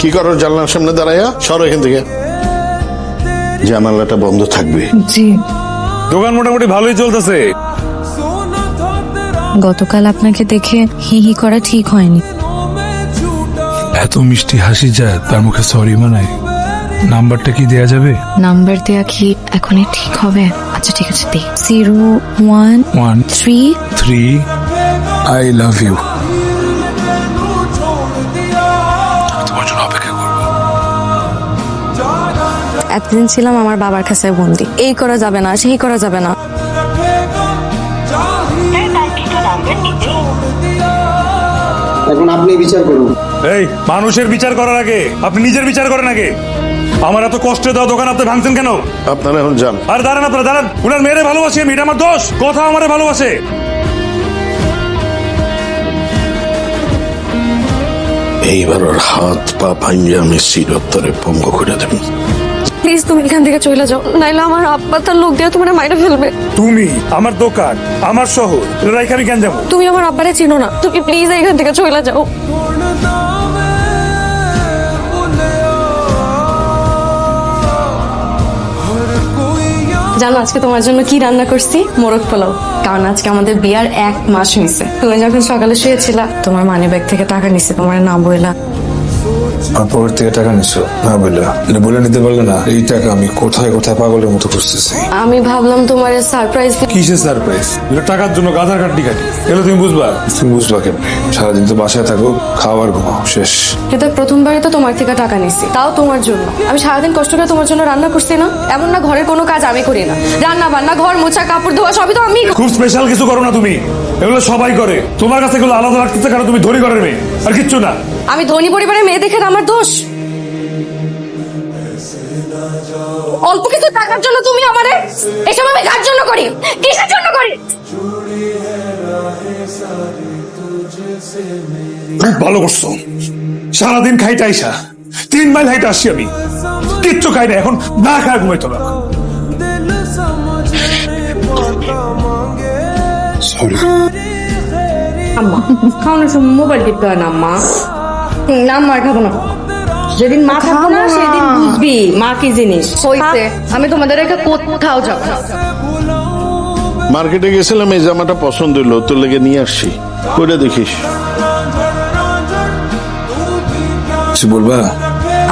কি করো জানলার সামনে দাঁড়াইয়া? সরো এখান থেকে। জানালাটা বন্ধ থাকবে। জি। দোকান মোটামুটি ভালোই চলতেছে। গতকাল আপনাকে দেখে হি হি করা ঠিক হয়নি। এত মিষ্টি হাসি যায় তার মুখে সরি মানায়। নাম্বারটা কি দেয়া যাবে? নাম্বার দেয়া কি এখনই ঠিক হবে? আচ্ছা ঠিক আছে, দে 013 3 আই লাভ ইউ। তোমার জন্য অপেক্ষা করবো। এতদিন ছিলাম আমার বাবার কাছে বন্দি। এই করা যাবে না, সেই করা যাবে না। এখন আপনি বিচার করুন। এই মানুষের বিচার করার আগে আপনি নিজের বিচার করেন আগে। আমার এত কষ্টে দেওয়া দোকান আপনি ভাঙছেন কেন? আপনারা এখন যান। আর দাঁড়ান, আপনারা দাঁড়ান। উনার মেয়েরে ভালোবাসি আমি, এটা আমার দোষ? কথা আমারে ভালোবাসে। এইবার ওর হাত পা ভাঙ্গে আমি চিরতরে পঙ্গ করে দেব। প্লিজ তুমি এখান থেকে চলে যাও, নাইলে আমার আব্বা তার লোক দিয়ে তোমার মাইরে ফেলবে। তুমি আমার দোকান, আমার শহর, এটা রাইখে আমি কেন যাবো? তুমি আমার আব্বারে চিনো না, তুমি প্লিজ এখান থেকে চলে যাও। জানো আজকে তোমার জন্য কি রান্না করছি? মোরগ পোলাও। কারণ আজকে আমাদের বিয়ার 1 মাস হয়েছে। তুমি যখন সকালে শুয়েছিলা তোমার মানি ব্যাগ থেকে টাকা নিছে, তোমার না বইলা। আর পকেট থেকে টাকা নিছো না বললা? এটা বলে নিতে পারলে না? এই টাকা আমি কোথায় কোথায় পাগলের মতো খুঁজতেছি। আমি ভাবলাম তোমার সারপ্রাইজ। কিসের সারপ্রাইজ? এটা টাকার জন্য গাধার কাটি কাটি। এগুলো তুমি বুঝবা? তুমি বুঝবা কেমন? সারাদিন তো বাসায় থাকো, খাওয়ার ঘুমাও, শেষ। এটা প্রথমবারই তো তোমার থেকে টাকা নিছি, তাও তোমার জন্য। আমি সারাদিন কষ্ট করে তোমার জন্য রান্না করছি না? এমন না ঘরের কোনো কাজ আমি করি না। রান্না বান্না, ঘর মোছা, কাপড় ধোয়া সবই তো আমি। খুব স্পেশাল কিছু করো না তুমি, এগুলো সবাই করে। তোমার কাছে এগুলো আলাদা লাগতেছে কারণ তুমি ধনী ঘরের মেয়ে, আর কিচ্ছু না। আমি ধনী পরিবারের মেয়ে দেখে আমার দোষ? অল্প কিছু টাকার জন্য তুমি আমারে এসব আমি কার জন্য করি? কিসের জন্য করি? খুব ভালো করছো। সারাদিন খাইতে আইসা 3 মাইল হাইটে আসছি আমি, কিচ্ছু খাই না, এখন না খায় ঘুমাইতো না। সরি। আম্মা খাওয়ানোর সময় মোবাইল টিপতে হয় না আম্মা। না আম্মা আর খাবো না। যেদিন মা থাকবো না সেদিন বুঝবি মা কি জিনিস। হইছে আমি তোমাদের রেখে কোথাও যাবো না। মার্কেটে গেছিলাম, এই জামাটা পছন্দ হইলো, তোর লেগে নিয়ে আসছি। কইটা দেখিস। কিছু বলবা?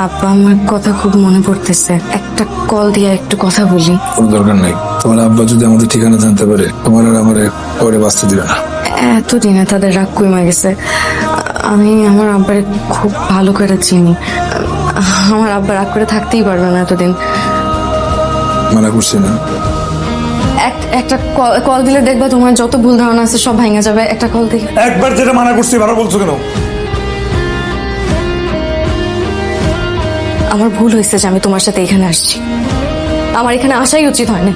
আব্বা আমার কথা খুব মনে পড়তেছে, একটা কল দিয়ে একটু কথা বলি। কোনো দরকার নাই। তোমার আব্বা যদি আমাদের ঠিকানা জানতে পারে, তোমার আর আমারে পরে বাঁচতে দিবে না। এতদিনে তাদের রাগ কমে গেছে। আমি আমার আব্বারে খুব ভালো করে চিনি। আমার আব্বা রাগ করে থাকতেই পারবে না এতদিন। মানা করছি না? একটা কল দিলে দেখবা তোমার যত ভুল ধারণা আছে সব ভেঙে যাবে। একটা কল দিলে। একবার যেটা মানা করছি বারবার বলছো কেন? আমার ভুল হয়েছে যে আমি তোমার সাথে এখানে আসছি। আমার এখানে আসাই উচিত হয়নি।